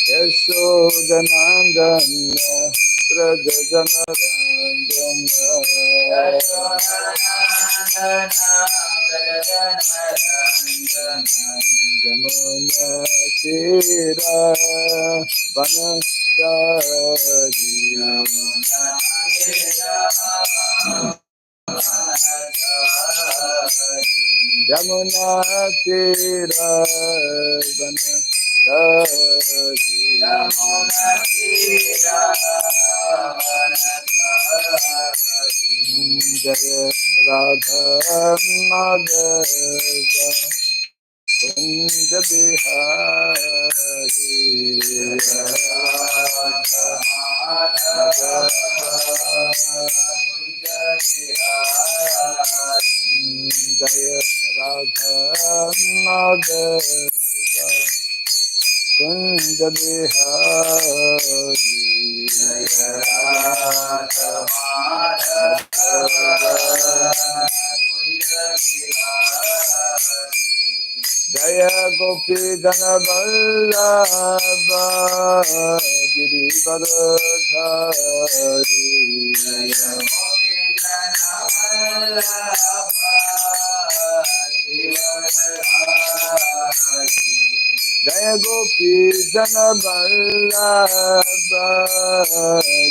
Yashodanandana Jamuna Tira Vanachari Jamuna Tira Vanachari Jaya Radha Madhava Kunja Bihari Radha Madhava Jaya Radha Madhava Kunja Bihari Jaya Radha Madhava Jaya Gopi Jana Vallabha Giri Varadhari Jaya Gopi Jana Vallabha Giri Varadhari Jaya Gopi Jana Vallabha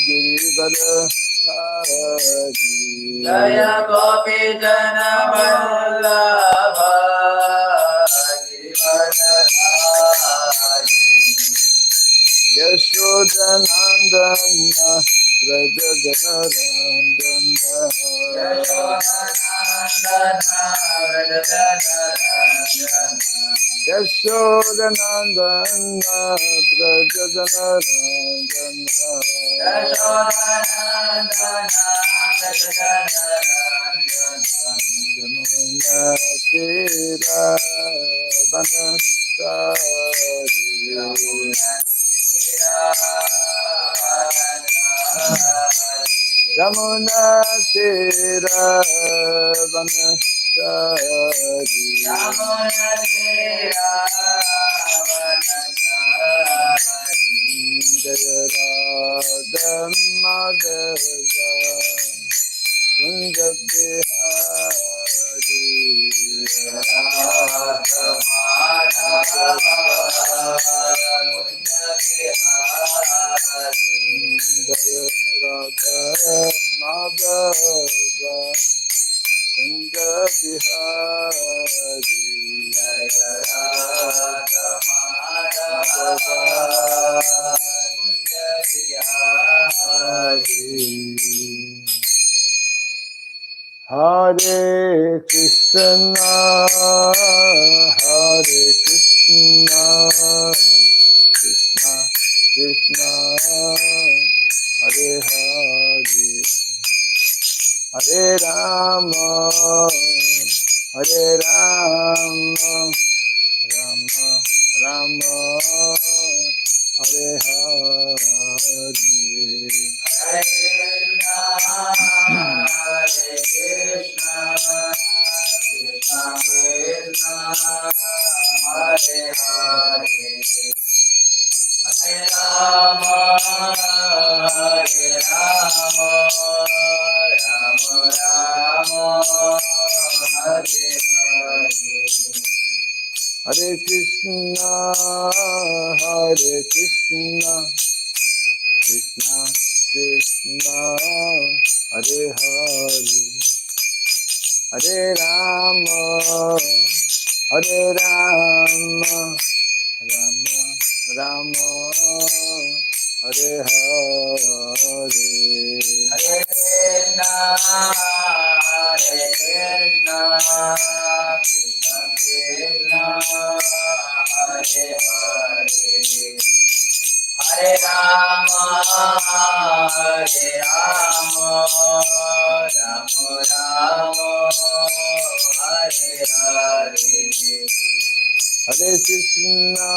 Giri Varadhari Jaya Gopi Jana Vallabha Yashodanandana Braja Janarandana Yashodanandana Braja Janarandana Jamuna Tira Vanachari Jamuna Tira Vanachari Jaya Radha Madhava Kunja Bihari Radha Jaya Radha Madhava Kunja Bihari Jaya Radha Madhava Kunja Bihari Hare Krishna, Hare Krishna, Krishna Krishna, Hare Hare, Hare Rama, Hare Rama, Rama Rama, Hare Hare. Hare Krishna, Hare Krishna, Krishna Krishna, Hare Hare, Hare Rama, Hare Rama, Rama Rama, Hare Hare, Hare Krishna, Hare Krishna, Krishna Krishna, Hare Hare, Hare Rama, Hare Rama, Rama Rama, Hare Hare, Hare Krishna,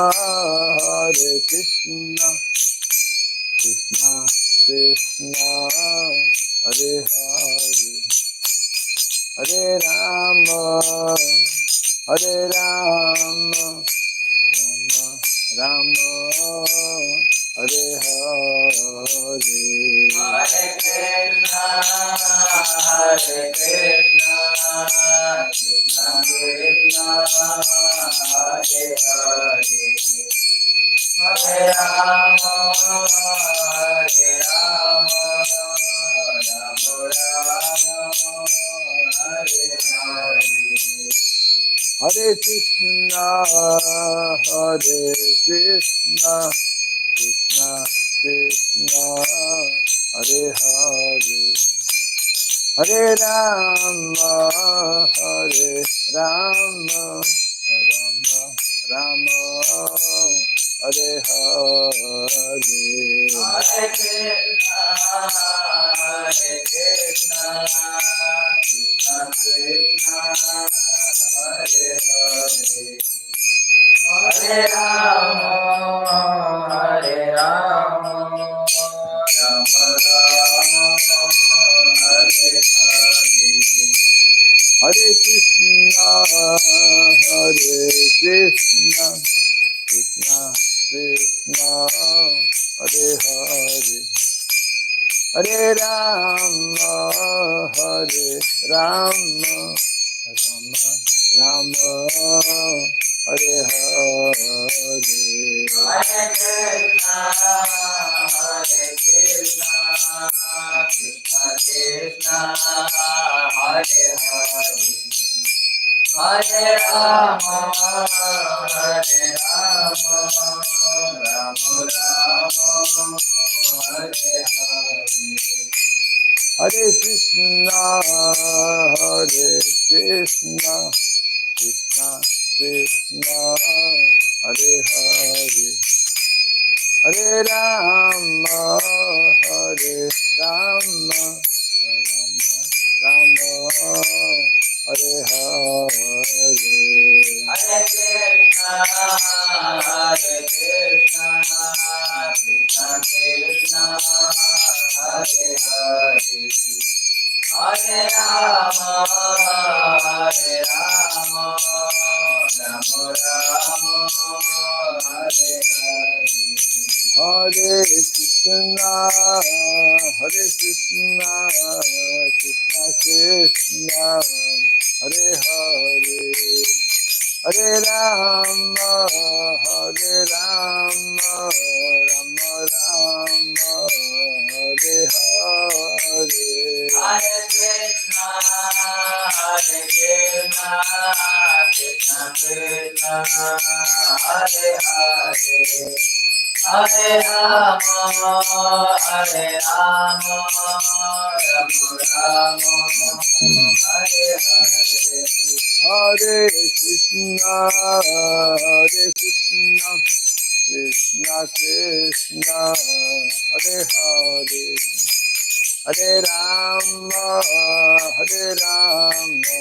Hare Krishna, Krishna Krishna, Hare Hare, Hare Rama, Hare Rama, Rama Rama, Hare Hare, Hare Krishna, Hare Krishna, Krishna Krishna, Hare Hare, Hare Rama, Hare Rama, Rama Rama, Hare Hare. Hare Krishna, Hare Krishna, Krishna Krishna, Hare Hare, Hare Rama, Hare Rama, Rama Rama, Hare Hare, Hare Krishna, Hare Krishna, Krishna Krishna, Hare Hare, Hare Rama, Hare Rama, Rama Rama, Hare Hare. Hare Krishna, Hare Krishna, Krishna Krishna, Hare Hare, Hare Rama, Hare Rama, Rama Rama, Hare Hare, Hare Krishna, Hare Krishna, Krishna Krishna, Hare Hare, Hare Rama, Hare Rama, Rama Rama, Hare Hare. Hare Krishna, Hare Krishna, Krishna Krishna, Hare Hare, Hare Rama, Hare Rama, Rama Rama, Hare Hare, Hare Krishna, Hare Krishna, Krishna Krishna, Hare Hare, Hare Rama, Hare Rama, Rama Rama, Hare Hare. Hare Krishna, Hare Krishna, Krishna Krishna, Hare Hare, Hare Rama, Hare Rama, Rama Rama, Hare Hare, Hare Krishna, Hare Krishna, Krishna Krishna, Hare Hare, Hare Rama, Hare Rama, Rama Rama, Hare Hare. Hare Krishna, Hare Krishna, Krishna Krishna, Hare Hare, Hare Rama, Hare Rama,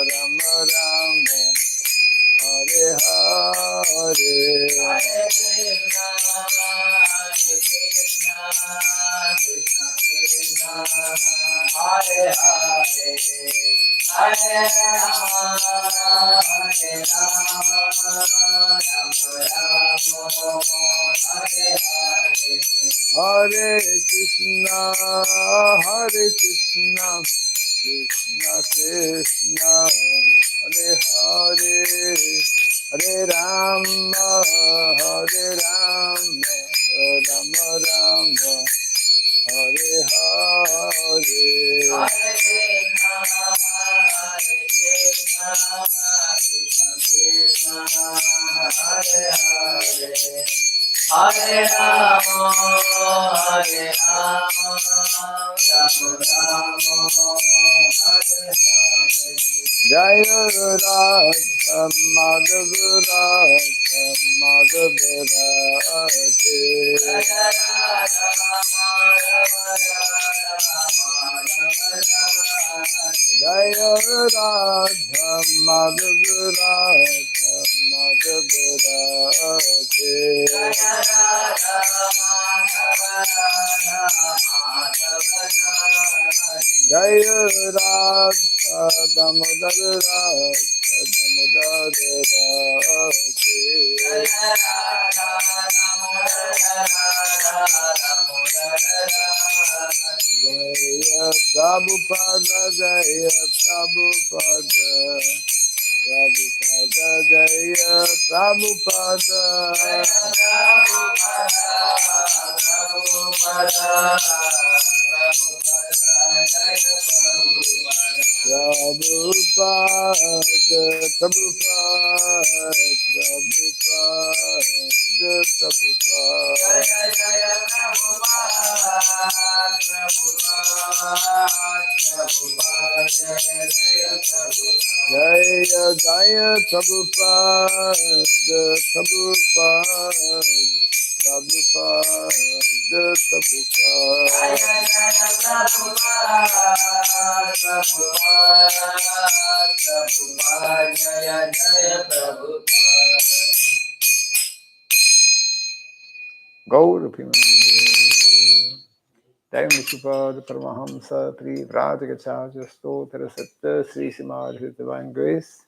Rama Rama, Hare Hare, Hare Krishna, Hare Krishna, Krishna Krishna, Hare Hare, Hare Rama, Hare Rama, Rama Rama, Hare Hare. Hare Krishna, Hare Krishna, Krishna Krishna, Hare Hare, Hare Rama, Hare Rama, Rama Rama, Hare Hare, Hare Krishna, Hare Krishna, Krishna Krishna, Hare Hare, Hare Rama, Hare Rama, Rama Rama, Hare Hare. Jaya Radha Madhava Radha Madhava Radhe, Jaya Radha Madhava Jaya Radha Madhava Radha Madhava Radhe, Jaya Radha Madhava Jaya Radha Damodar Radha Prabhupada Jaya Prabhupada Prabhupada Jaya Prabhupada Jaya Jaya Prabhupada, Prabhupada, Prabhupada, Gaur Pimanande. Jai Mishupad Paramahamsa Pri Vratikacharya Stotra Satta Sri Simadhi Divine Grace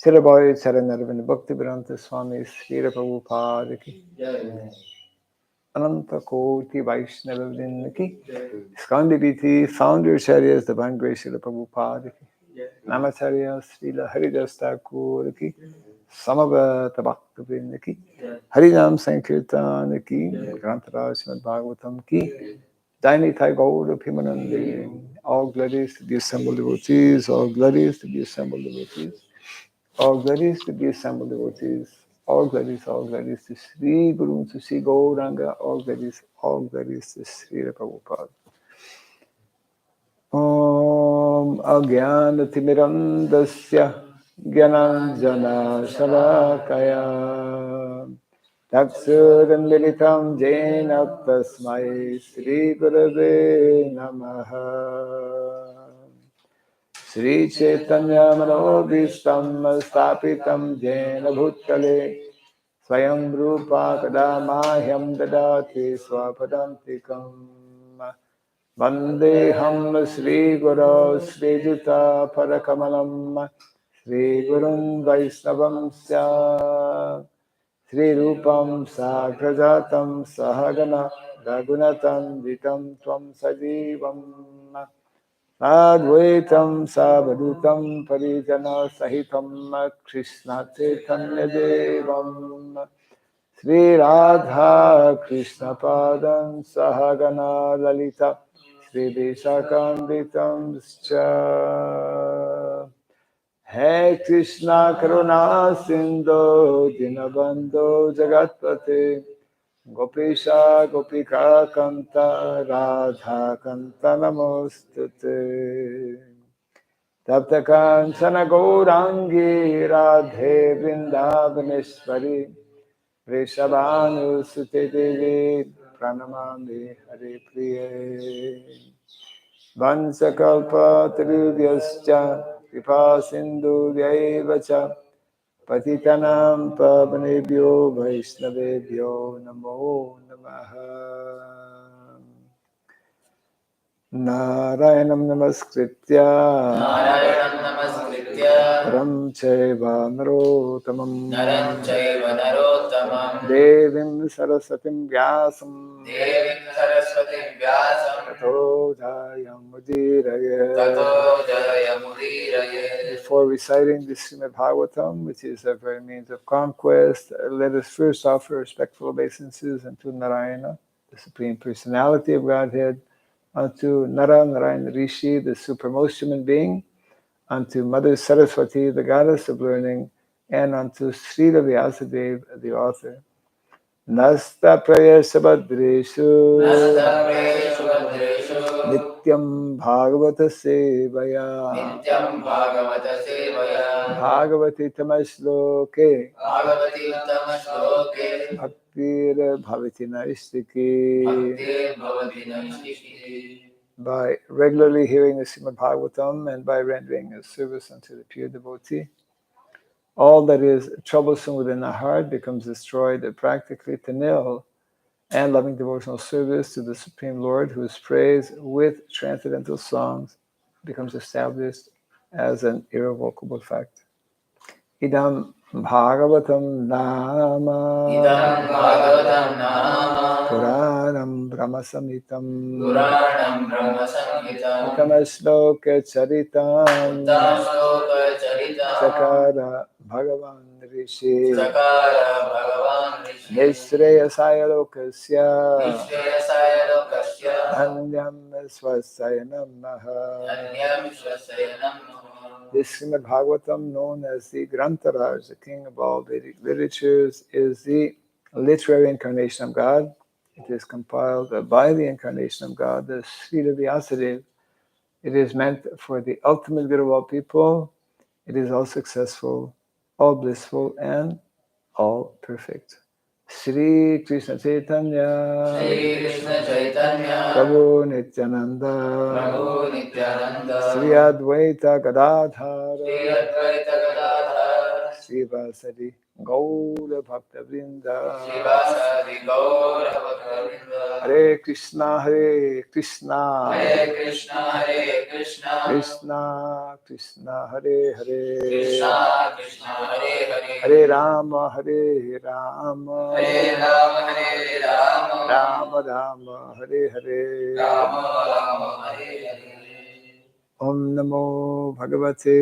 Sirabai Charanarvind Bhakti Vedanta Swami Srila Prabhupada Ki Ananta Koti Vaishnava Vrinda Ki Skandipiti Founder Acharyas Divine Grace Srila Prabhupada Ki Namacharya Srila Haridas Thakur Ki Samavata Bhakta Vrinda Ki Harinam Sankirtan Ki Grantaraj Srimad Bhagavatam Ki Daini Thai Gaur Pimanandi, all glories to the assembled devotees, all glories to the assembled devotees, all glories to the assembled devotees, all glories to Sri Guru, to Sri Gauranga, all glories to Sri Prabhupada. Om Agyanatimirandasya Gyananjana Shalakaya Taksuramilitam Jena Tasmai Sri Gurave Namaha Sri Chaitanya Manobhistam Stapitam Jena Bhutale Swayam Rupa Kadamahyam Dadati Swapadantikam Vandeham Sri Guru Sri Juta Parakamalam Sri Gurum Vaisnavam Sya Sri Rupam Sagrajatam Sahagana Ragunatam Vitam Tvam Sajivam Advaitam Savadutam Parijana Sahitam Krishna Chaitanya Devam Sri Radha Krishna Padam Sahagana Lalita Sri Vishakambitam Scha Hey Krishna Karuna Sindhu Dinabandhu Jagatpate Gopisha Gopika Kanta Radha Kanta Namostute Tapta Kanchana Gaurangi Radhe Vrindavaneshwari Vrishabhanu Sute Devi Pranamami Hare Priye Vansakalpa Tarubhyascha Kripa Sindhu Vyaivacha Patitanam Pavanebhyo Vaishnavebhyo Namo Namaha Narayanam Namaskritya Param Chaiva Narottamam Devim Saraswatim Vyasam Tato Jayamudiraye. Before reciting the Srimad Bhagavatam, which is a very means of conquest, let us first offer respectful obeisances unto Narayana, the Supreme Personality of Godhead, unto Nara Narayana Rishi, the supremmost human being, unto Mother Saraswati, the goddess of learning, and unto Srila Vyasadeva, the author. Nasta Prayasabhadreshu Nityam Bhagavata Sevaya Bhagavati Tamashloke Bhaktir Bhavati Naistiki. By regularly hearing the Srimad Bhagavatam and by rendering a service unto the pure devotee, all that is troublesome within the heart becomes destroyed practically to nil, and loving devotional service to the Supreme Lord, who is praised with transcendental songs, becomes established as an irrevocable fact. idam bhagavatam nama Idam Bhagavatam Nama Puranam Brahmasamitam Puranam Brahma Samhitam Uttama Charitam Uttama Shloka Charitam Chakara Bhagavan Rishi Sakara Bhagavan Rishi Nishreyasaya Lokasya Nishreyasaya Lokasya Dhanyam Swasayanam Maha. Dhanyam Shvasayanam. This Srimad Bhagavatam, known as the Grantaraj, the king of all Vedic literatures, is the literary incarnation of God. It is compiled by the incarnation of God, the Srila Vyasadeva. It is meant for the ultimate good of all people. It is all successful, all blissful, and all perfect. Sri Krishna Chaitanya Shri Krishna Chaitanya Prabhu Nityananda Prabhu Nityananda Sri Advaita Gadadhara Shri Advaita Gadadhar Sri Vasari Gaura Bhakta Vrinda Srivasadi Gaura Bhaktavinda Hare Krishna Hare Krishna Hare Krishna Hare Krishna Krishna Krishna Hare Hare Krishna Krishna Hare Hare Hare Rama Hare Rama Hare Rama Hare Rama Rama Rama Hare Hare Rama Rama Hare Hare Om Namo Bhagavate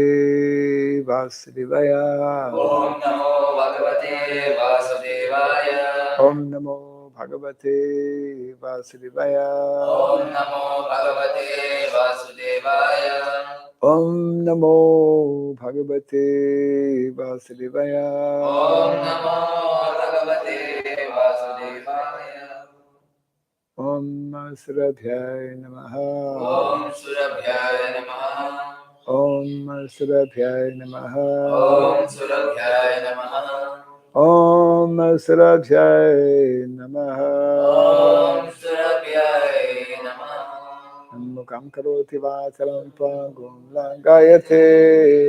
Vasudevaya Om Namo Bhagavate Vasudevaya Om Namo Bhagavate Vasudevaya Om Namo Bhagavate Vasudevaya Om Namo Bhagavate Vasudevaya Om Namo Bhagavate Vasudevaya Om Surabhyaya Namaha Om Surabhyaya Namaha Om Surabhyaya Namaha Om Surabhyaya Namaha Om Surabhyaya Namaha Om Surabhyaya Namaha Mukam karoti vachalam pangum langayate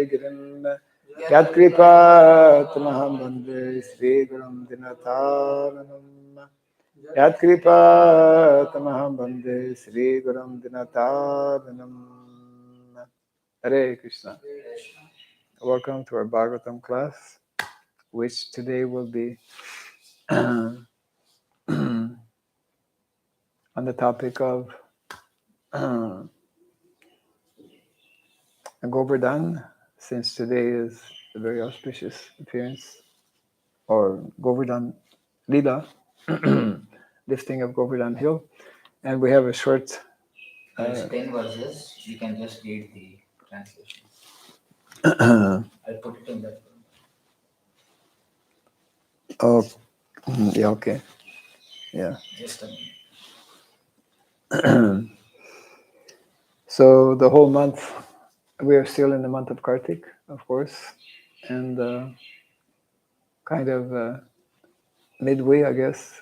girim Yatkripat maham bande Sri Gurum Dinataranam Yatkripat maham bande Sri Gurum Dinataranam. Hare Krishna. Welcome to our Bhagavatam class, which today will be on the topic of Govardhan, since today is a very auspicious appearance, or Govardhan Lila, lifting of Govardhan Hill. And we have a short... There's 10 verses. You can just read the translation. I'll put it in that. Oh, yeah, okay. Yeah. Just a minute. So the whole month, we are still in the month of Kartik, of course, and kind of midway, I guess.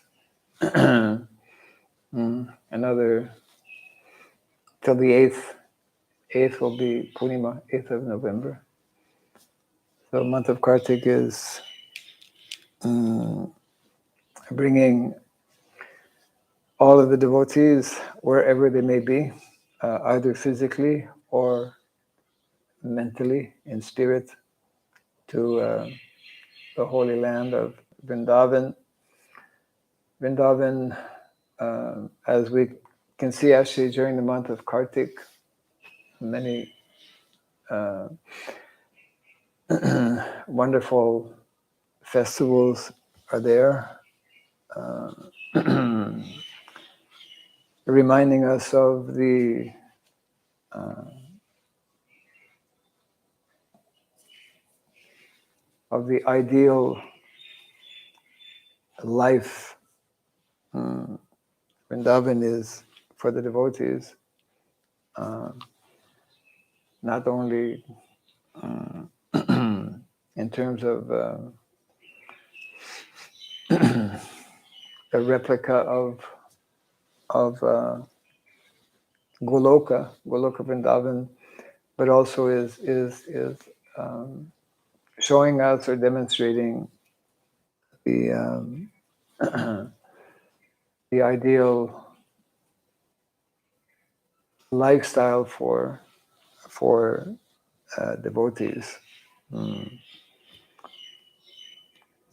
Another, till the 8th will be Purnima, 8th of November. So the month of Kartik is bringing all of the devotees, wherever they may be, either physically or mentally, in spirit, to the holy land of Vrindavan. Vrindavan, as we can see actually during the month of Kartik, many wonderful festivals are there, reminding us of the ideal life. Vrindavan is for the devotees, not only in terms of a replica of Goloka Vrindavan, but also is showing us or demonstrating the the ideal lifestyle for devotees.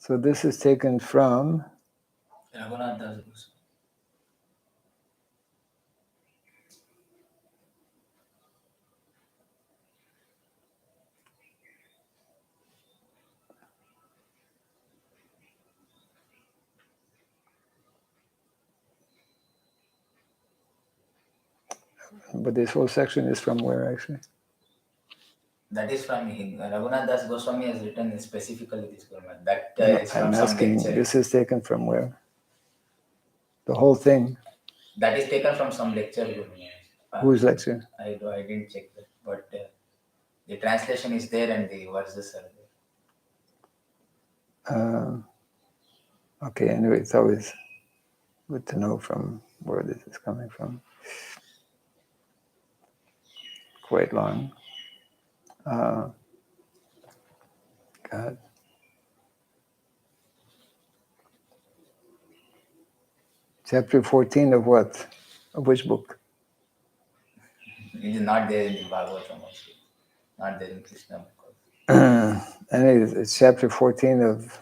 So this is taken from Raghunath Das Goswami. but this whole section is from where actually? That is from him. Raghunath Das Goswami has written specifically this Gurmat. That No, is from I'm some asking, lecture. this is taken from where? The whole thing? That is taken from some lecture. Gurmat. Whose lecture? I didn't check that, but the translation is there and the verses are there. Okay, anyway, it's always good to know from where this is coming from. Quite long. God. Chapter 14 of what? Of which book? It is not there in the Bhagavatam also. Not there in Krishna book. Anyway, it's chapter 14 of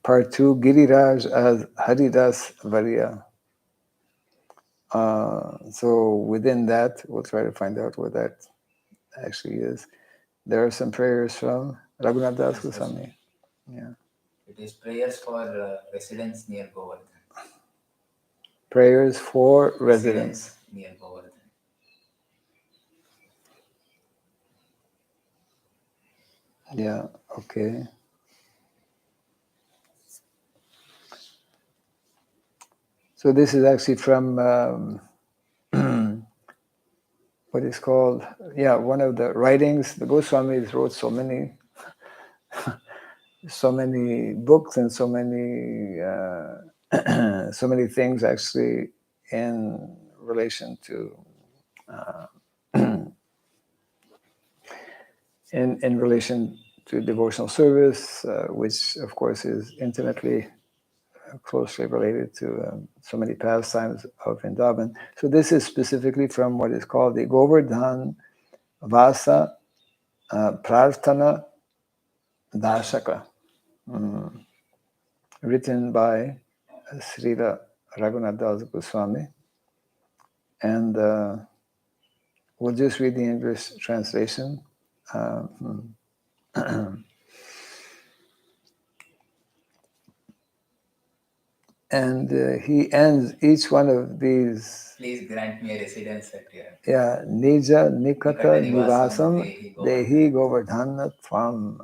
part 2, Giriraj as Haridas Varya. So within that, we'll try to find out what that actually is. There are some prayers from Raghunath Das Goswami. Yeah. It is prayers for residents near Govardhan. Prayers for residents near Govardhan. Yeah, okay. So this is actually from what is called, one of the writings. The Goswamis wrote so many books and so many so many things actually in relation to in relation to devotional service, which of course is intimately closely related to so many pastimes of Vrindavan. So this is specifically from what is called the Govardhan Vasa Prarthana Dashaka, written by Srila Raghunath Das Goswami. And we'll just read the English translation. And he ends each one of these. Please grant me a residence at here. Yeah, Nija Nikata Nivasam Dehi Govardhana Tvam.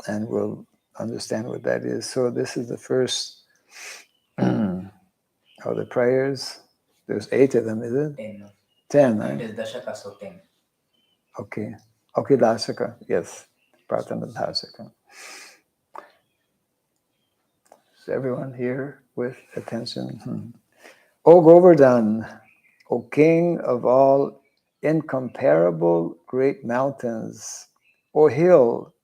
And we'll understand what that is. So this is the first of the prayers. There's 8 of them, is it? 10, right? It is Dashaka, so 10. Okay, Dashaka, yes. Pratana Dashaka. Is everyone here with attention? O Govardhan, O King of all incomparable great mountains, O hill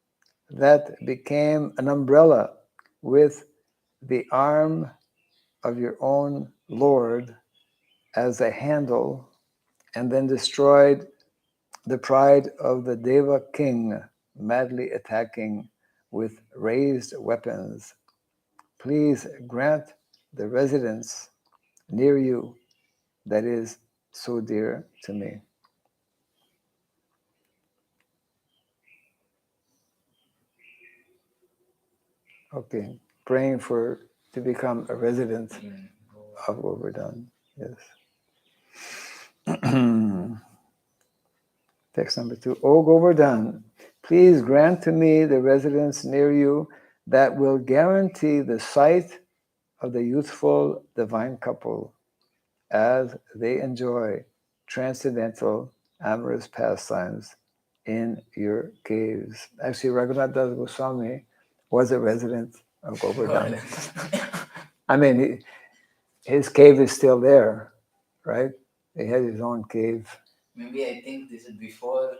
that became an umbrella with the arm of your own Lord as a handle, and then destroyed the pride of the Deva king, madly attacking with raised weapons. Please grant the residence near you that is so dear to me. Okay, praying to become a resident of Govardhan. Yes. Text number 2. O Govardhan, please grant to me the residence near you that will guarantee the sight of the youthful divine couple as they enjoy transcendental amorous pastimes in your caves. Actually, Raghunath Das Goswami was a resident of Govardhan. I mean, his cave is still there, right? He had his own cave. Maybe I think this is before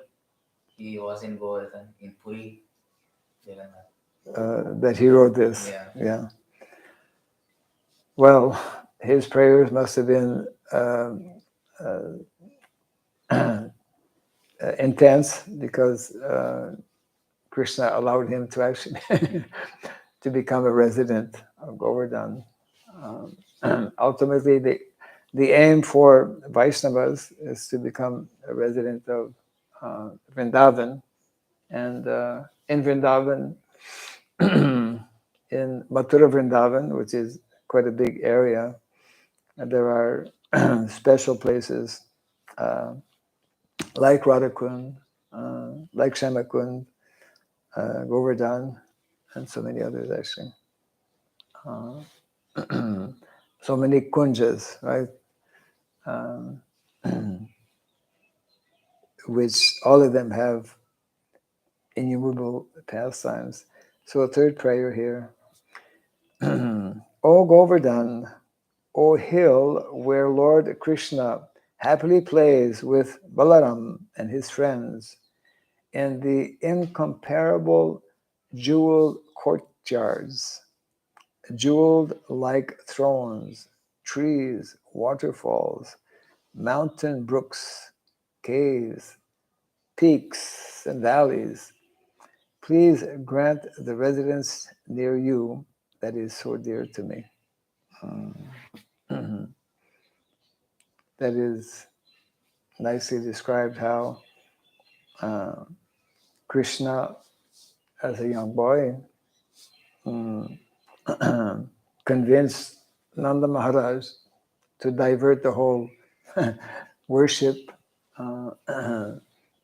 he was in Govardhan, in Puri. That he wrote this. Yeah. Well, his prayers must have been intense because Krishna allowed him to actually to become a resident of Govardhan. Ultimately, the aim for Vaishnavas is to become a resident of Vrindavan. And in Vrindavan, in Mathura Vrindavan, which is quite a big area, there are special places like Radhakund, like Shamakund, Govardhan, and so many others actually. So many kunjas, right? Which all of them have innumerable pastimes. So a third prayer here. O Govardhan, O hill where Lord Krishna happily plays with Balaram and his friends in the incomparable jeweled courtyards, jeweled like thrones, trees, waterfalls, mountain brooks, caves, peaks, and valleys. Please grant the residence near you that is so dear to me. That is nicely described how Krishna, as a young boy, convinced Nanda Maharaj to divert the whole worship that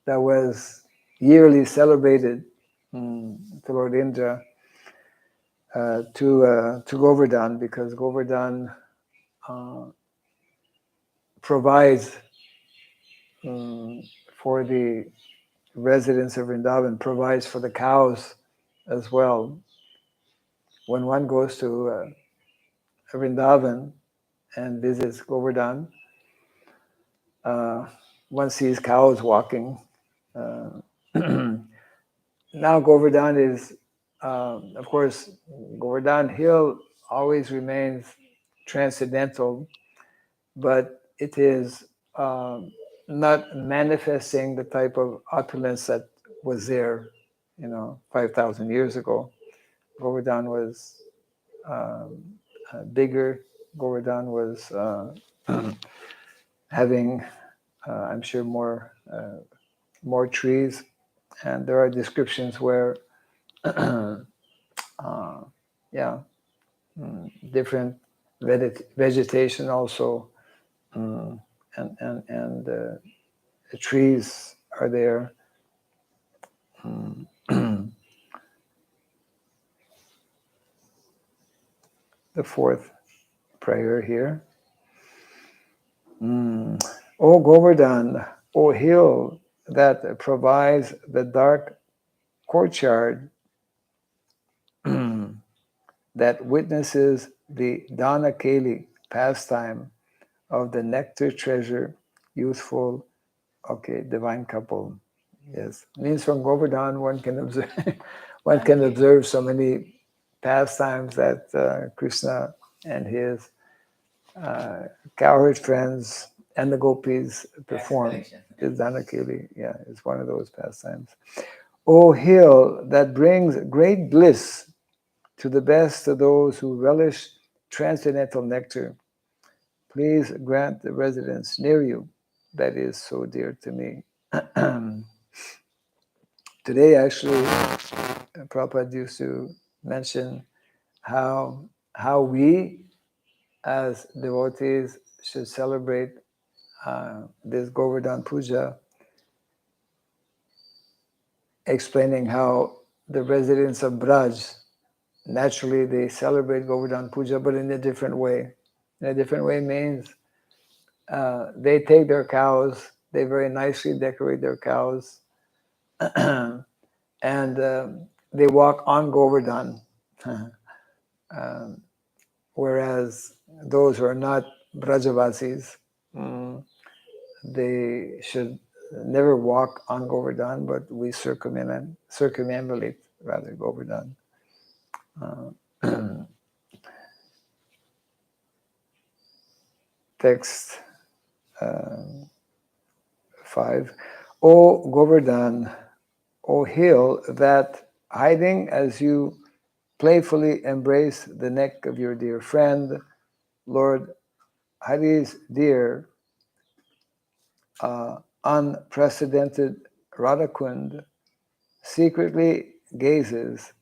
was yearly celebrated to Lord Indra to Govardhan, because Govardhan provides for the residents of Vrindavan, provides for the cows as well. When one goes to Vrindavan and visits Govardhan, one sees cows walking. Now Govardhan is, of course, Govardhan Hill always remains transcendental, but it is not manifesting the type of opulence that was there, 5,000 years ago. Govardhan was bigger. Govardhan was having, I'm sure, more trees, and there are descriptions where, different vegetation also, and the trees are there. The fourth prayer here. O Govardhan, O hill that provides the dark courtyard that witnesses the Dhanakeli pastime of the nectar treasure, youthful, divine couple. Yes, means from Govardhan one can observe so many pastimes that Krishna and his cowherd friends and the gopis perform. Is Dhanakeli, is one of those pastimes. O hill that brings great bliss to the best of those who relish transcendental nectar, please grant the residence near you that is so dear to me. Today, actually, Prabhupada used to mention how we, as devotees, should celebrate this Govardhan Puja, explaining how the residents of Braj, naturally they celebrate Govardhan Puja, but in a different way. In a different way means they take their cows, they very nicely decorate their cows, and they walk on Govardhan. Whereas those who are not Brajavasis, they should never walk on Govardhan, but we circumambulate rather Govardhan. Text 5. O Govardhan, O hill that, hiding as you playfully embrace the neck of your dear friend, Lord Hari's dear, unprecedented Radhakund, secretly gazes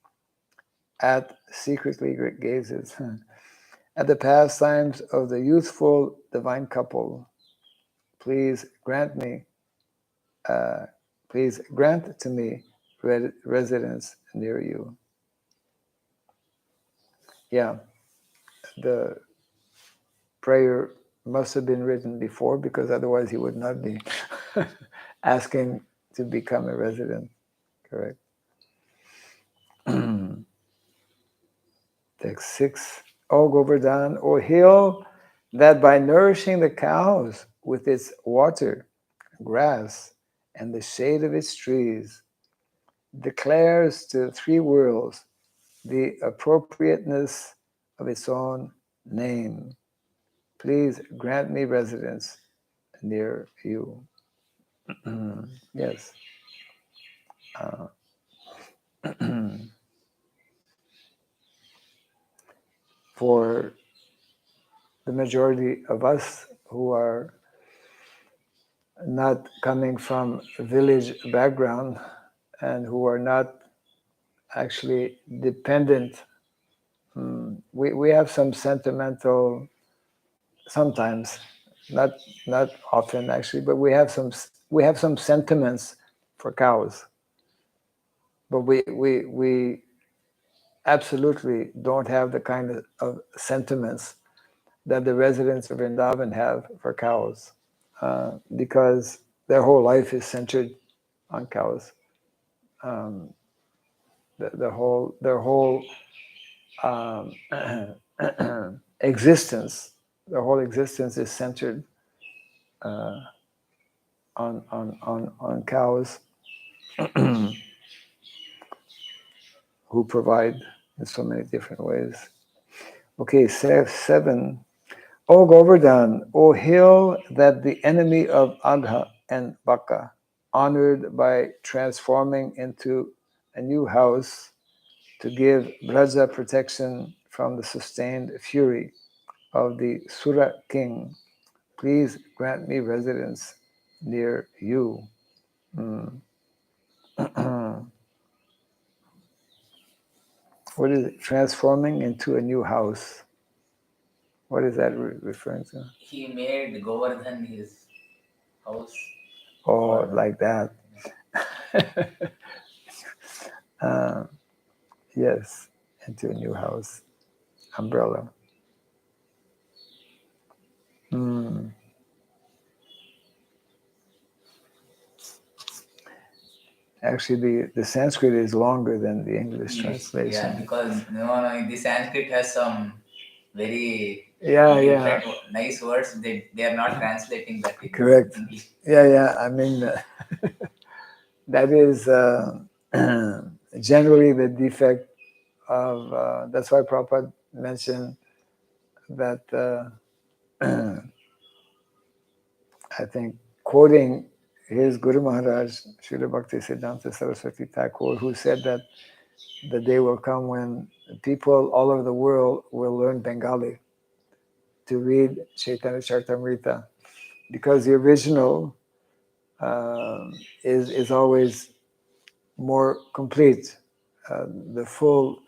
secretly gazes at the pastimes of the youthful divine couple. Please grant me, please grant to me residence near you. Yeah, the prayer must have been written before because otherwise he would not be asking to become a resident. Correct. Text 6. O Govardhan, O hill, that by nourishing the cows with its water, grass, and the shade of its trees, declares to three worlds the appropriateness of its own name. Please grant me residence near you. Yes. For the majority of us who are not coming from a village background and who are not actually dependent, we have some sentimental, sometimes, not not often actually, but we have some sentiments for cows, but we absolutely don't have the kind of sentiments that the residents of Vrindavan have for cows, because their whole life is centered on cows. Um, their whole um, existence, their whole existence is centered uh, on cows who provide in so many different ways. Okay, 7. O Govardhan, O hill that the enemy of Agha and Baka, honored by transforming into a new house to give Braja protection from the sustained fury of the Sura king, please grant me residence near you. Mm. What is it? Transforming into a new house. What is that referring to? He made Govardhan his house. Oh, like that. Yes, into a new house. Umbrella. Mm. Actually, the Sanskrit is longer than the English translation. Yeah, because the Sanskrit has some very yeah, nice words. They are not translating that in correct. English. Yeah. I mean, that is generally the defect of. That's why Prabhupada mentioned that. I think quoting his Guru Maharaj, Srila Bhakti Siddhanta Saraswati Thakur, who said that the day will come when people all over the world will learn Bengali to read Chaitanya Charitamrita, because the original is always more complete. The full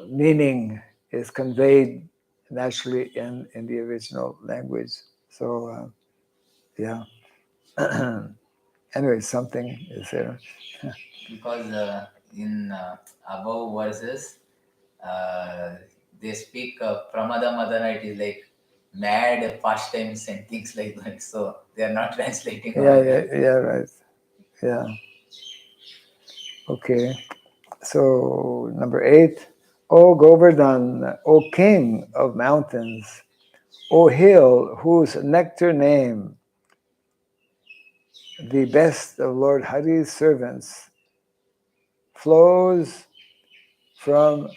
meaning is conveyed naturally in the original language. So, yeah. Anyway, something is there. Because in above verses, they speak Pramada Madana, it is like mad pastimes and things like that. So they are not translating. Yeah, right. Yeah. Okay. So, number 8. O Govardhan, O king of mountains, O hill whose nectar name, the best of Lord Hari's servants, flows from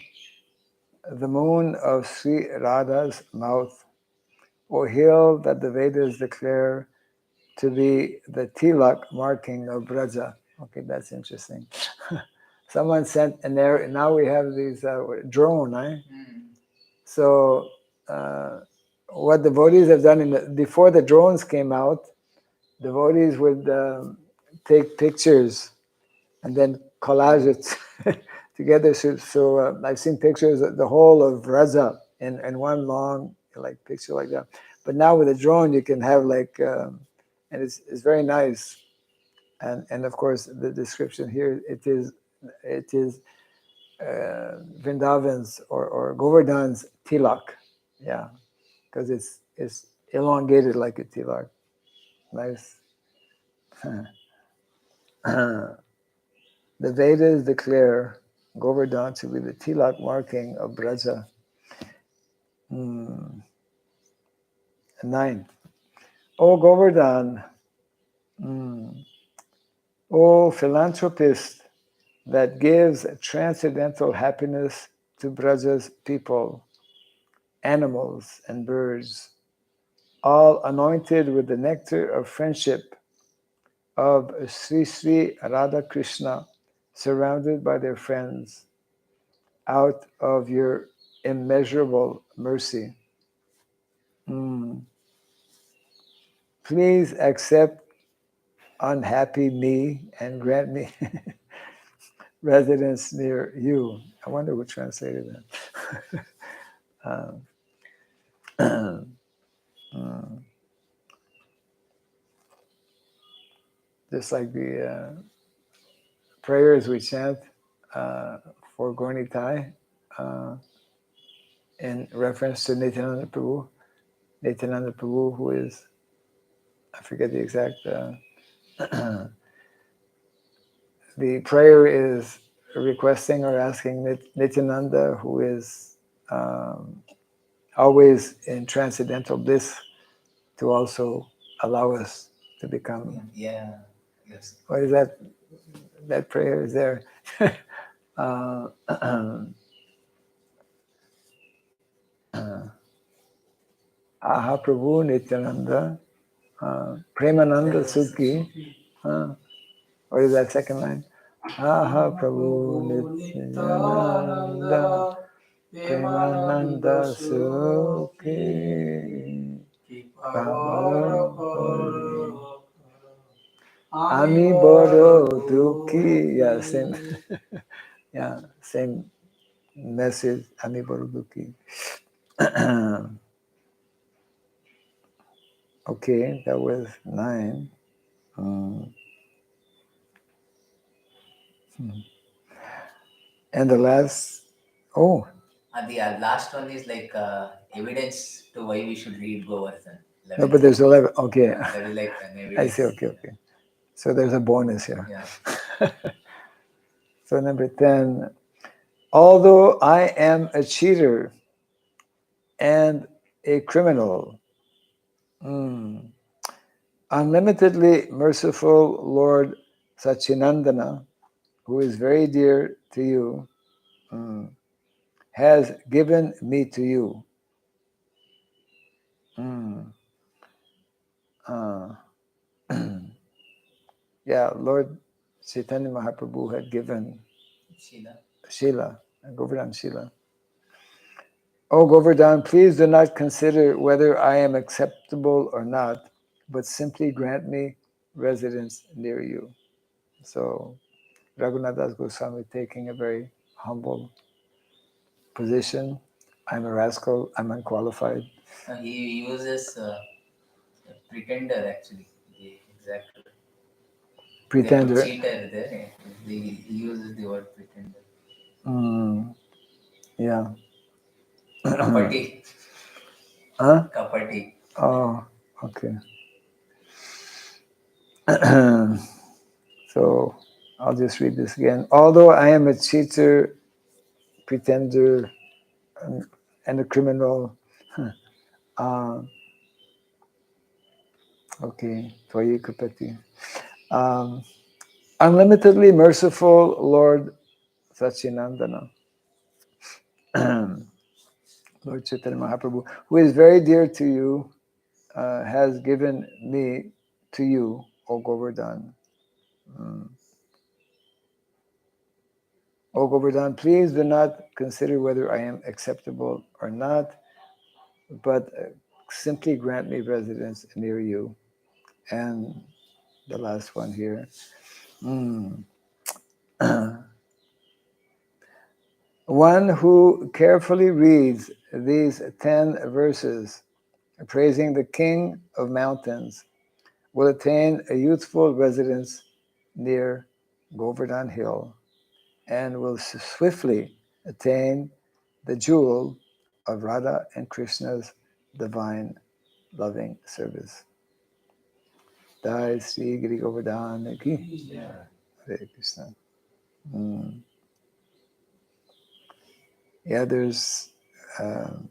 the moon of Sri Radha's mouth, O hill that the Vedas declare to be the tilak marking of Braja. Okay, that's interesting. Someone sent an error. Now we have these drone, eh? So what devotees have done before the drones came out, devotees would take pictures and then collage it together. So I've seen pictures of the whole of Raza in one long picture like that. But now with a drone, you can have and it's very nice. And of course, the description here, it is Vrindavan's or Govardhan's tilak. Yeah, because it's elongated like a tilak. Nice. The Vedas declare Govardhan to be the tilak marking of Braja. 9. O Govardhan, O philanthropist that gives transcendental happiness to Braja's people, animals and birds, all anointed with the nectar of friendship of Sri Sri Radha Krishna, surrounded by their friends, out of your immeasurable mercy. Please accept unhappy me and grant me residence near you. I wonder who translated that. Just like the prayers we chant for Gornitai in reference to Nityananda Prabhu. Nityananda Prabhu, who is, I forget the exact, the prayer is requesting or asking Nityananda, who is always in transcendental bliss, to also allow us to become. Yeah. Yes. What is that? That prayer is there. Aha Prabhu Nityananda, Premananda Sukhi. What is that second line? Aha Prabhu Nityananda, Premananda Sukhi. Ami Boro Duki. Yeah, same. Yeah, same message. Ami Boro Duki. Okay, that was 9. And the last, the last one is evidence to why we should read Govardhan. No, but there's 11. Okay. That is like an evidence. I see. Okay. So there's a bonus here. Yeah. So number 10, although I am a cheater and a criminal, unlimitedly merciful Lord Sachinandana, who is very dear to you, has given me to you. Yeah, Lord Chaitanya Mahaprabhu had given Shila, Govardhan Shila. O Govardhan, please do not consider whether I am acceptable or not, but simply grant me residence near you. So Raghunath Das Goswami taking a very humble position. I'm a rascal, I'm unqualified. He uses pretender actually. Exactly. Pretender. Cheater there. He uses the word pretender. Yeah. Kapati. Huh? Kapati. Oh, okay. So I'll just read this again. Although I am a cheater, pretender, and a criminal, okay, Tvayi Kapati. Unlimitedly merciful Lord Sachinandana, Lord Chaitanya Mahaprabhu, who is very dear to you, has given me to you, O Govardhan. O Govardhan, please do not consider whether I am acceptable or not, but simply grant me residence near you. And the last one here. One who carefully reads these 10 verses, praising the King of Mountains, will attain a youthful residence near Govardhan Hill and will swiftly attain the jewel of Radha and Krishna's divine loving service. Jai Sri Giri Govardhan Ki. Hare Krishna. Yeah, there's um,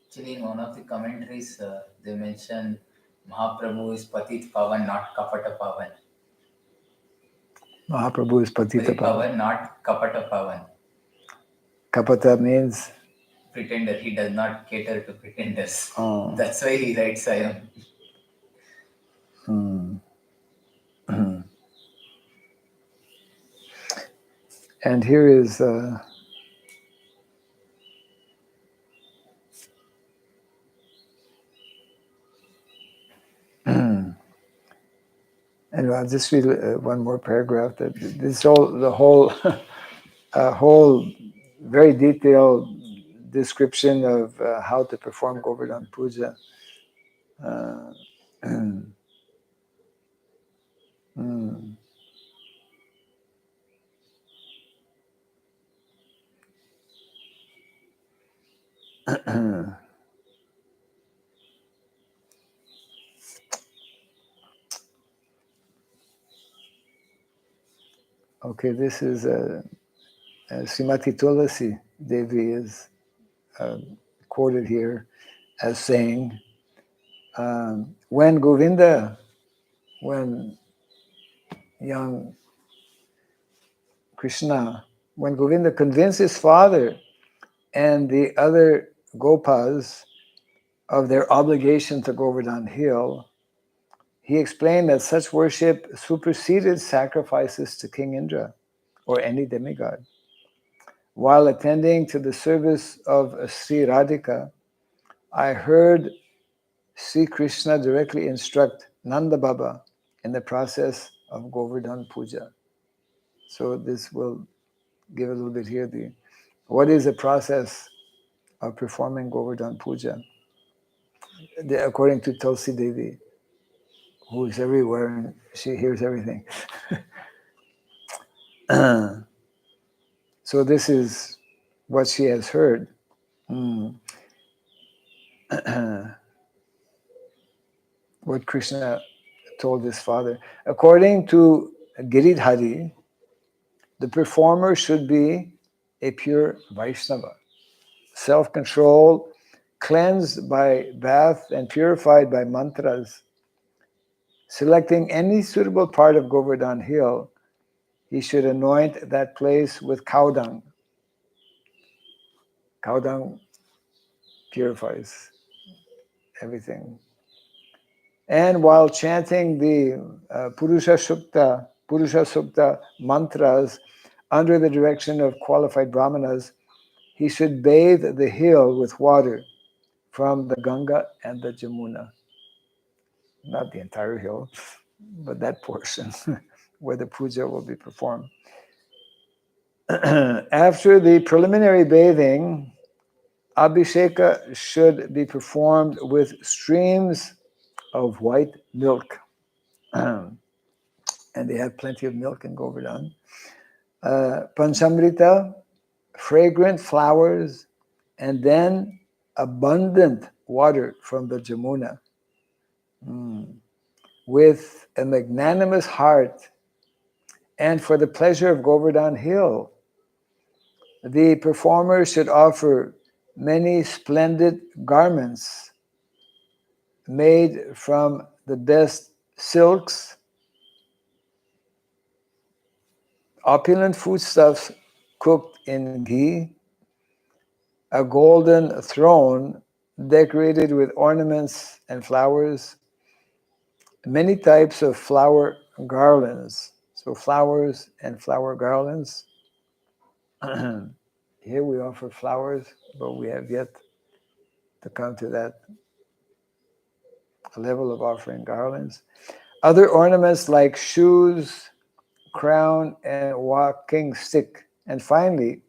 Actually, in one of the commentaries, they mention Mahaprabhu is Patit Pavan, not Kapata Pavan. Mahaprabhu is Patita Patit Pavan. Pavan, not Kapata Pavan. Kapata means Pretender. He does not cater to pretenders. Oh. That's why he writes I am. And here is and I'll just read one more paragraph. That this the whole whole very detailed description of how to perform Govardhan Puja. Okay, this is Srimati Tulasi Devi is quoted here as saying, when young Krishna, when Govinda convinced his father and the other Gopas of their obligation to Govardhan Hill, he explained that such worship superseded sacrifices to King Indra or any demigod. While attending to the service of Sri Radhika, I heard Sri Krishna directly instruct Nanda Baba in the process of Govardhan Puja. So this will give a little bit here. What is the process of performing Govardhan Puja? According to Tulsi Devi, who is everywhere and she hears everything. So this is what she has heard. What Krishna told his father. According to Giridhari, the performer should be a pure Vaishnava, self-controlled, cleansed by bath and purified by mantras. Selecting any suitable part of Govardhan Hill, he should anoint that place with cow dung. Cow dung purifies everything. And while chanting the Purusha Sukta mantras under the direction of qualified brahmanas, he should bathe the hill with water from the Ganga and the Jamuna. Not the entire hill, but that portion where the puja will be performed. After the preliminary bathing, Abhisheka should be performed with streams of white milk. And they have plenty of milk in Govardhan. Panchamrita, fragrant flowers, and then abundant water from the Jamuna. With a magnanimous heart and for the pleasure of Govardhan Hill, the performer should offer many splendid garments made from the best silks, opulent foodstuffs cooked in ghee, a golden throne decorated with ornaments and flowers, many types of flower garlands. So flowers and flower garlands. Here we offer flowers, but we have yet to come to that level of offering garlands. Other ornaments like shoes, crown, and walking stick. And finally,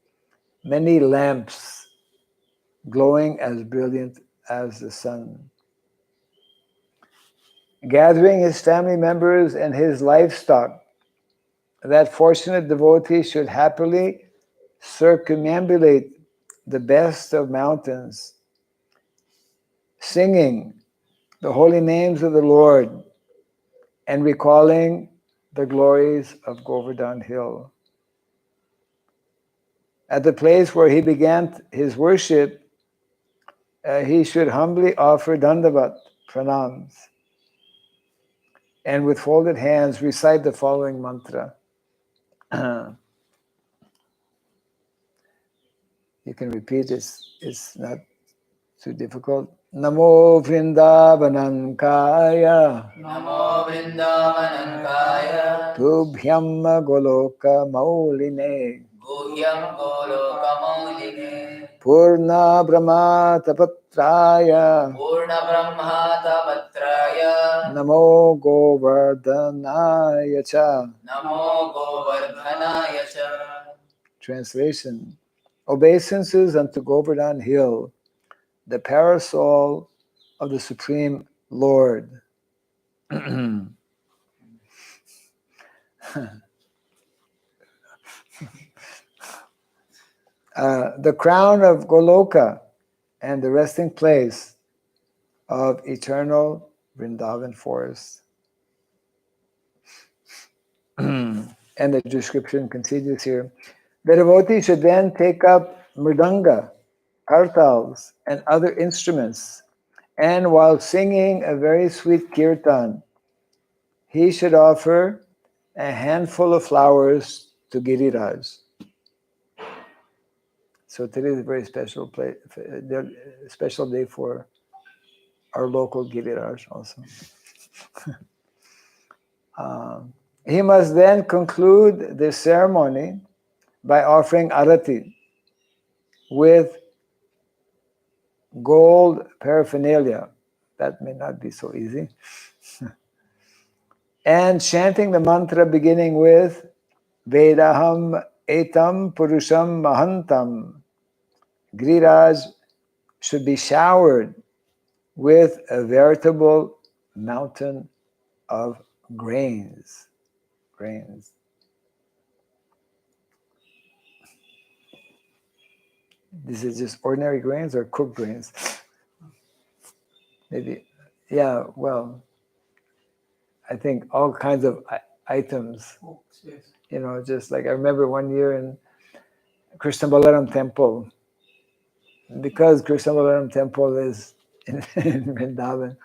many lamps glowing as brilliant as the sun. Gathering his family members and his livestock, that fortunate devotee should happily circumambulate the best of mountains, singing the holy names of the Lord and recalling the glories of Govardhan Hill. At the place where he began his worship, he should humbly offer dandavat, pranams, and with folded hands recite the following mantra. You can repeat it, it's not too difficult. Namo Vrindavanankaya Namo Vrindavanankaya Tubhyam Goloka Mauline Guhyam Golokamauline Purna Brahma Tapatraya Purna Brahma Tapatraya Namo Govardhanaya Cha. Namo Govardhanaya Cha. Translation: Obeisances unto Govardhan Hill, the parasol of the Supreme Lord. The crown of Goloka and the resting place of eternal Vrindavan forest. And the description continues here. The devotee should then take up mridanga, kartals, and other instruments, and while singing a very sweet kirtan, he should offer a handful of flowers to Giriraj. So today is a very special special day for our local Giriraj also. He must then conclude this ceremony by offering arati with gold paraphernalia. That may not be so easy. And chanting the mantra beginning with Vedaham etam purusham mahantam. Giriraj should be showered with a veritable mountain of grains. Grains. This is just ordinary grains or cooked grains? Maybe, yeah, well, I think all kinds of items. You know, just like I remember one year in Krishna Balaram temple, because Krishna Balaram temple is in Vrindavan.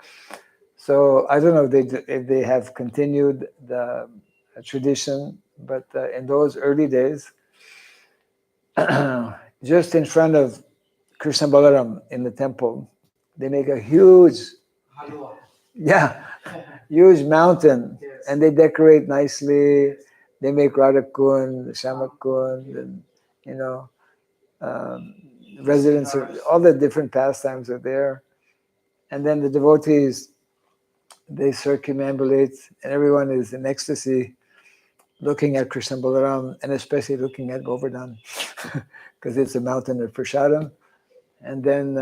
So I don't know if they have continued the tradition, but in those early days, just in front of Krishna Balaram in the temple, they make a huge, huge mountain, and they decorate nicely. They make Radhakund, Shamakund, and you know, residents of all the different pastimes are there, and then the devotees, they circumambulate, and everyone is in ecstasy, looking at Krishna Balaram, and especially looking at Govardhan, because it's a mountain of prasadam. And then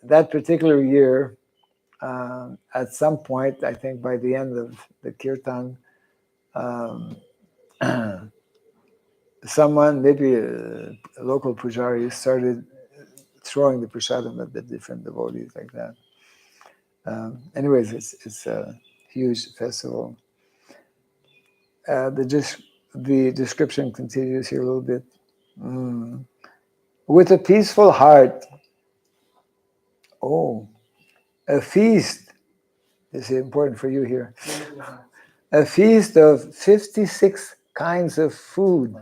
that particular year, at some point, I think by the end of the kirtan, someone, maybe a local pujari, started throwing the prasadam at the different devotees like that. Anyways, it's a huge festival. The description continues here a little bit. With a peaceful heart, a feast, this is important for you here, a feast of 56 kinds of food.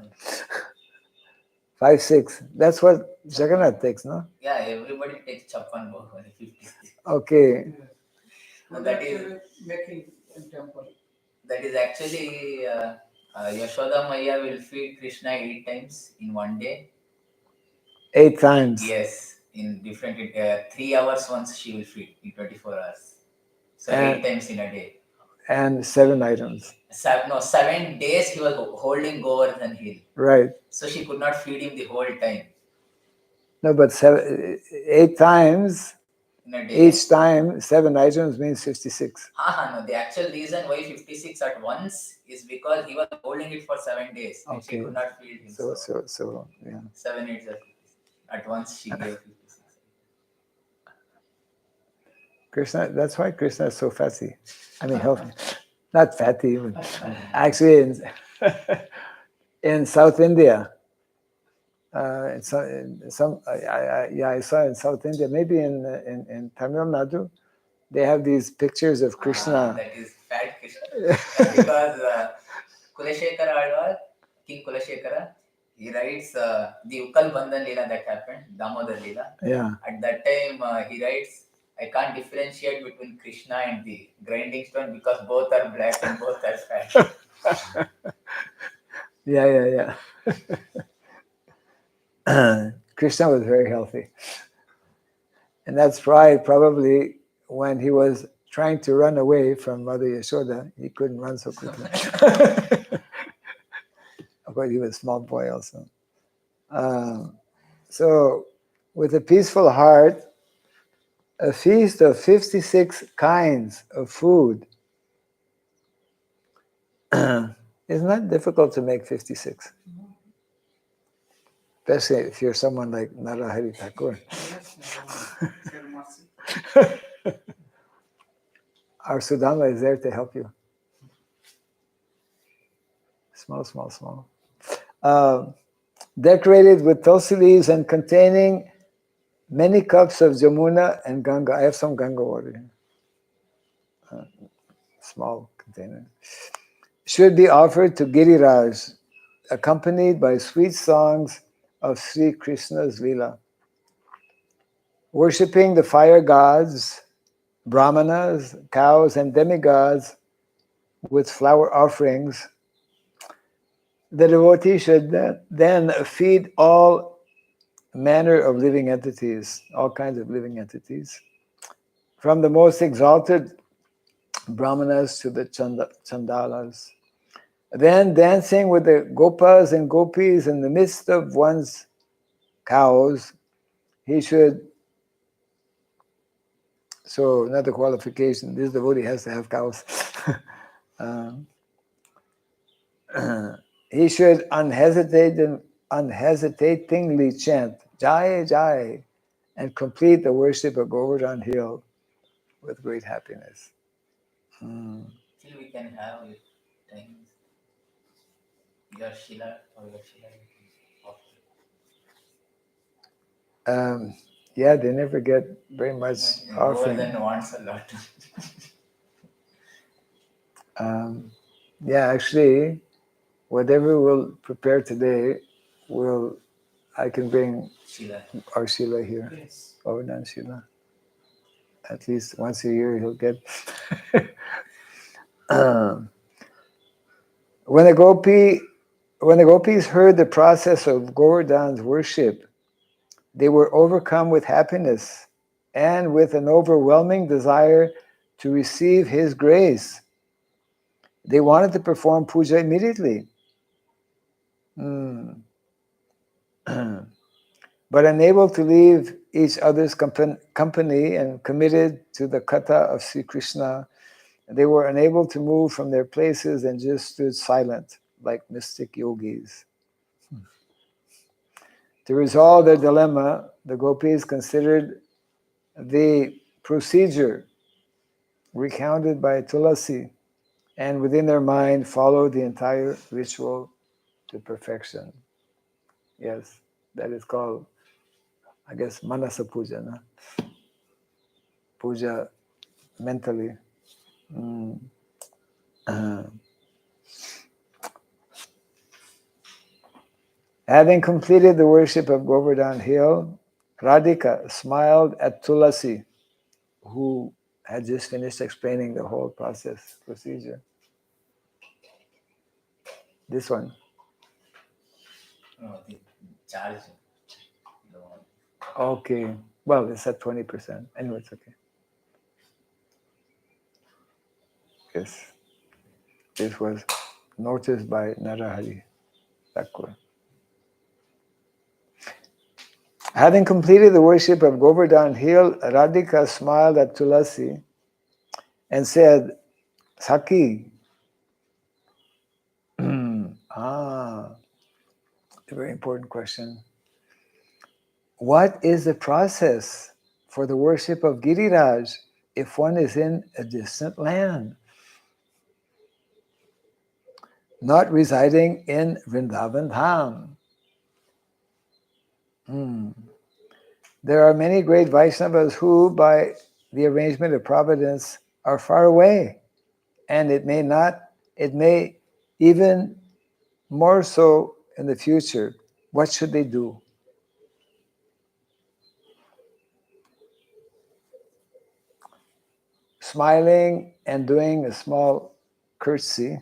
5, 6. That's what Jagannath takes, no? Yeah, everybody takes chappan bhog, 56. Okay. And that is making in temple. That is actually Yashoda Maya will feed Krishna 8 times in one day. 8 times. Yes, in different 3 hours once she will feed in 24 hours. So And- 8 times in a day. And 7 items. 7 days he was holding Govardhan Hill. Right. So she could not feed him the whole time. No, but 8 times, In a day. each time 7 items means 56. No, the actual reason why 56 at once is because he was holding it for 7 days and she Okay. could not feed him. So yeah. 7 8 are 56. At once she gave 56. Krishna, that's why Krishna is so fatty. I mean, healthy. Not fatty, but actually in South India, I saw in South India, maybe in Tamil Nadu, they have these pictures of Krishna. That is fat Krishna. Because Kulashekara Alwar, King Kulashekara, he writes the Ukal Bandhan Leela that happened, Damodar Leela. Yeah. At that time, he writes, I can't differentiate between Krishna and the grinding stone because both are black and both are fat. Yeah. Krishna was very healthy. And that's why probably when he was trying to run away from Mother Yashoda, he couldn't run so quickly. Of course, he was a small boy also. So, with a peaceful heart, a feast of 56 kinds of food. It's not difficult to make 56. Especially if you're someone like Narahari Thakur. Our Sudama is there to help you. Small. Decorated with tulsi leaves and containing many cups of Jamuna and Ganga. I have some Ganga water here. Small container. Should be offered to Giriraj, accompanied by sweet songs of Sri Krishna's Leela. Worshipping the fire gods, brahmanas, cows, and demigods with flower offerings, the devotee should then feed all manner of living entities, all kinds of living entities, from the most exalted brahmanas to the chandalas. Then dancing with the gopas and gopis in the midst of one's cows, he should. So another qualification, this devotee has to have cows. He should unhesitatingly chant Jai Jai and complete the worship of Govardhan Hill with great happiness. Still we can have it times. Your Shila or your Shila. Yeah, they never get very much offering. Govardhan wants a lot. Yeah, actually, whatever we'll prepare today, I can bring Shila. our Shila here. Yes. Govardhan Shila. At least once a year he'll get. When the gopis heard the process of Govardhan's worship, they were overcome with happiness and with an overwhelming desire to receive his grace. They wanted to perform puja immediately. But unable to leave each other's company and committed to the katha of Sri Krishna, they were unable to move from their places and just stood silent like mystic yogis. To resolve their dilemma, the gopis considered the procedure recounted by Tulasi and within their mind followed the entire ritual to perfection. Yes, that is called, I guess, Manasa Puja, no? Puja mentally. Having completed the worship of Govardhan Hill, Radhika smiled at Tulasi, who had just finished explaining the whole procedure. This one. No, the charge. No. Okay. Well, it's at 20%. Anyway, it's okay. Yes. This was noticed by Narahari Thakur. Having completed the worship of Govardhan Hill, Radhika smiled at Tulasi and said, Saki, a very important question. What is the process for the worship of Giriraj if one is in a distant land, not residing in Vrindavan Dham? There are many great Vaishnavas who, by the arrangement of providence, are far away, and it may even more so in the future. What should they do? Smiling and doing a small curtsy,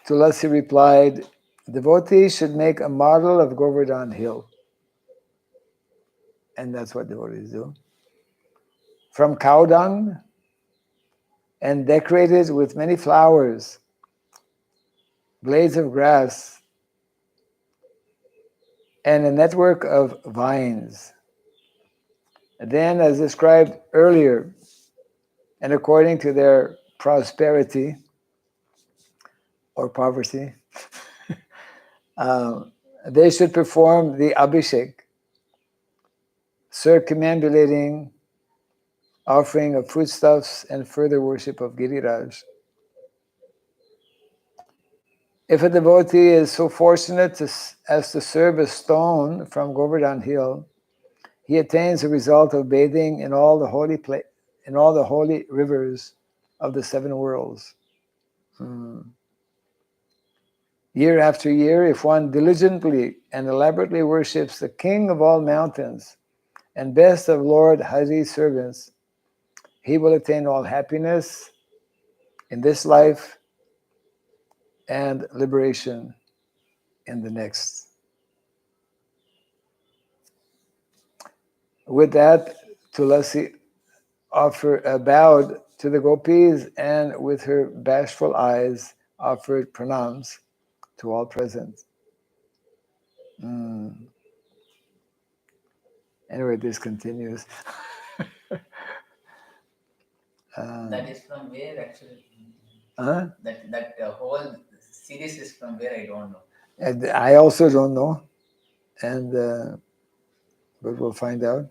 Tulasi replied, devotees should make a model of Govardhan Hill. And that's what devotees do. From cow dung, and decorated with many flowers, blades of grass, and a network of vines. Then, as described earlier, and according to their prosperity or poverty, they should perform the Abhishek, circumambulating, offering of foodstuffs, and further worship of Giriraj. If a devotee is so fortunate as to serve a stone from Govardhan Hill, he attains the result of bathing in all the holy rivers of the seven worlds. Year after year, if one diligently and elaborately worships the King of all mountains and best of Lord Hari's servants, he will attain all happiness in this life and liberation in the next. With that, Tulasi bowed to the gopis and with her bashful eyes offered pranams to all present. Anyway, this continues. That is from where actually? Huh? That whole series is from where, I don't know. And I also don't know, and but we'll find out.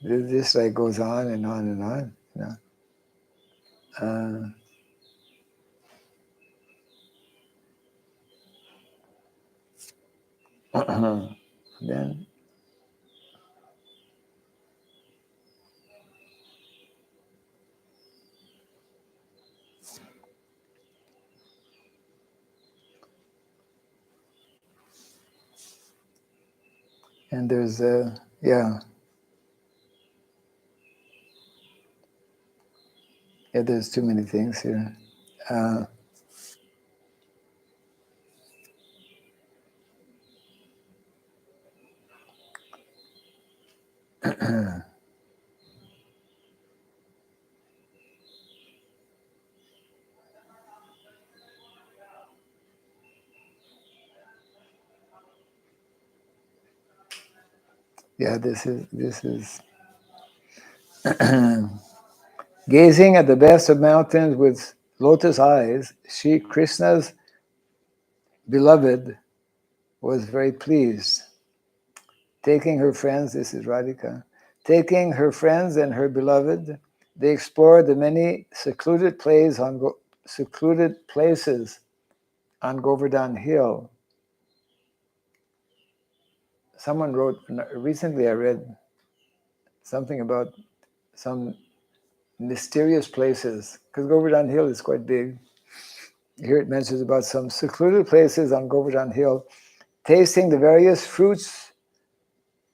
This like goes on and on and on. Then and there's there's too many things here. This is gazing at the best of mountains with lotus eyes. Shri Krishna's beloved was very pleased. Taking her friends, this is Radhika, taking her friends and her beloved, they explored the many secluded places on Govardhan Hill. Someone wrote recently. I read something about some mysterious places, because Govardhan Hill is quite big. Here it mentions about some secluded places on Govardhan Hill, tasting the various fruits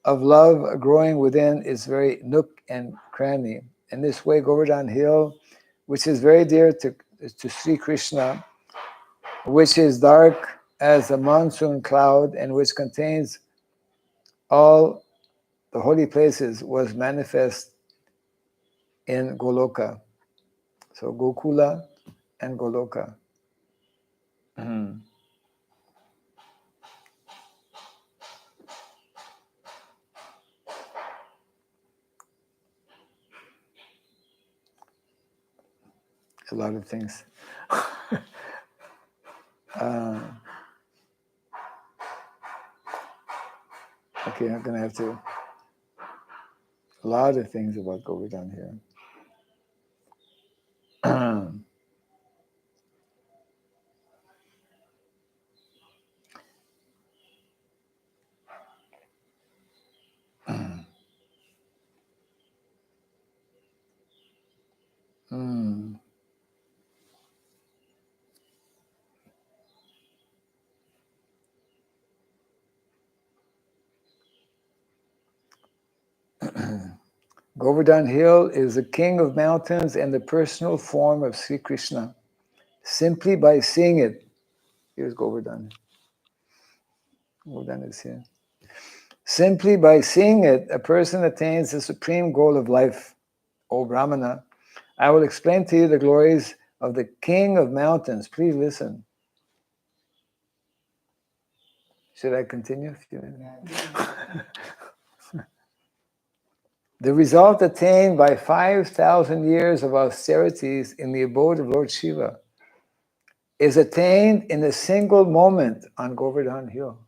of love growing within its very nook and cranny. In this way, Govardhan Hill, which is very dear to Sri Krishna, which is dark as a monsoon cloud and which contains all the holy places, was manifest in Goloka. So Gokula and Goloka. A lot of things. Okay, I'm going to have to... A lot of things about Govardhan here. Govardhan Hill is the king of mountains and the personal form of Sri Krishna. Simply by seeing it, here's Govardhan. Govardhan is here. Simply by seeing it, a person attains the supreme goal of life. O Brahmana, I will explain to you the glories of the king of mountains. Please listen. Should I continue? The result attained by 5,000 years of austerities in the abode of Lord Shiva is attained in a single moment on Govardhan Hill.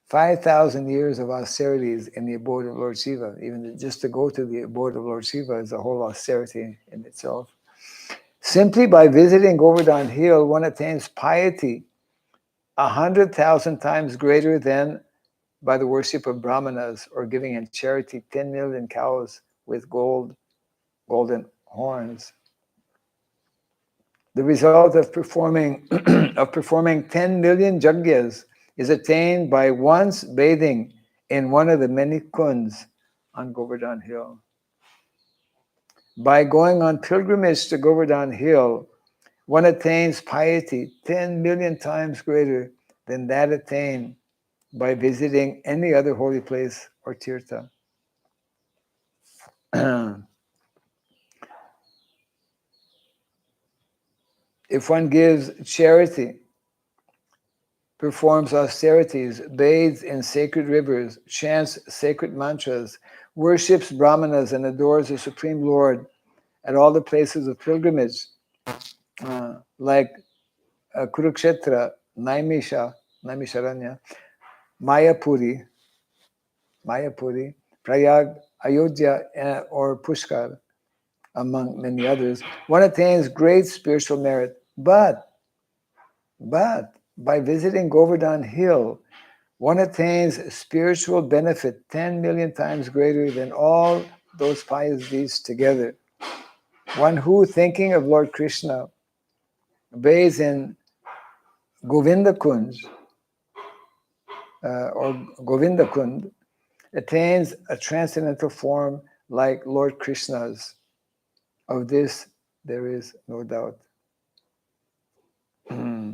5,000 years of austerities in the abode of Lord Shiva. Even just to go to the abode of Lord Shiva is a whole austerity in itself. Simply by visiting Govardhan Hill, one attains piety 100,000 times greater than by the worship of brahmanas or giving in charity 10 million cows with golden horns. The result of performing 10 million yajnas is attained by once bathing in one of the many kunds on Govardhan Hill. By going on pilgrimage to Govardhan Hill, one attains piety 10 million times greater than that attained by visiting any other holy place or tirtha. If one gives charity, performs austerities, bathes in sacred rivers, chants sacred mantras, worships brahmanas and adores the Supreme Lord at all the places of pilgrimage, like Kurukshetra, Naimisharanya, Mayapuri, Prayag, Ayodhya, or Pushkar, among many others, one attains great spiritual merit. But by visiting Govardhan Hill, one attains spiritual benefit 10 million times greater than all those pious deeds together. One who, thinking of Lord Krishna, bathes in Govinda Kunj or Govinda Kund, attains a transcendental form like Lord Krishna's. Of this, there is no doubt. Okay.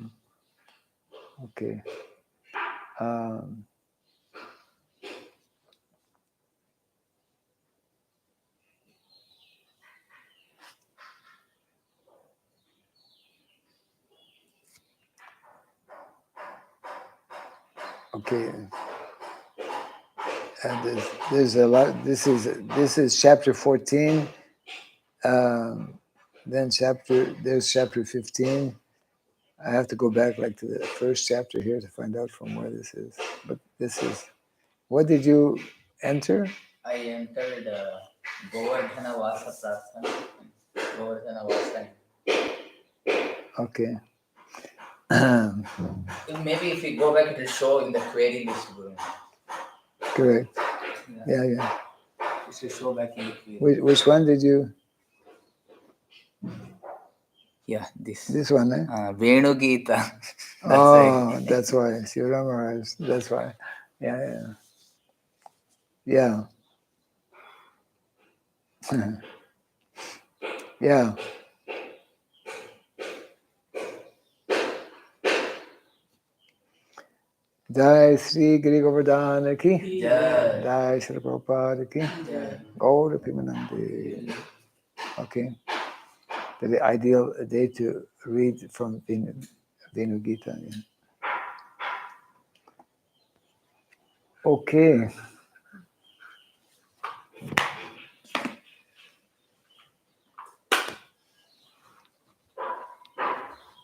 Okay. And there's a lot. This is chapter 14. Then there's chapter 15. I have to go back like to the first chapter here to find out from where this is. But this is, what did you enter? I entered Govardhana Vasa Prarthana. Govardhana Vasa. Okay. Maybe if we go back, it will show in the query list. Correct. Yeah. to show back in between. Which one did you? Yeah, this. This one, eh? Venu Gita. That's why. You memorized. That's why. Yeah. Yeah. Jai Sri Giri Govardhan ki. Jai Sri Prabhupada ki. Gaura Pimanandi. Okay. The ideal day to read from Venu Gita. Yeah. Okay.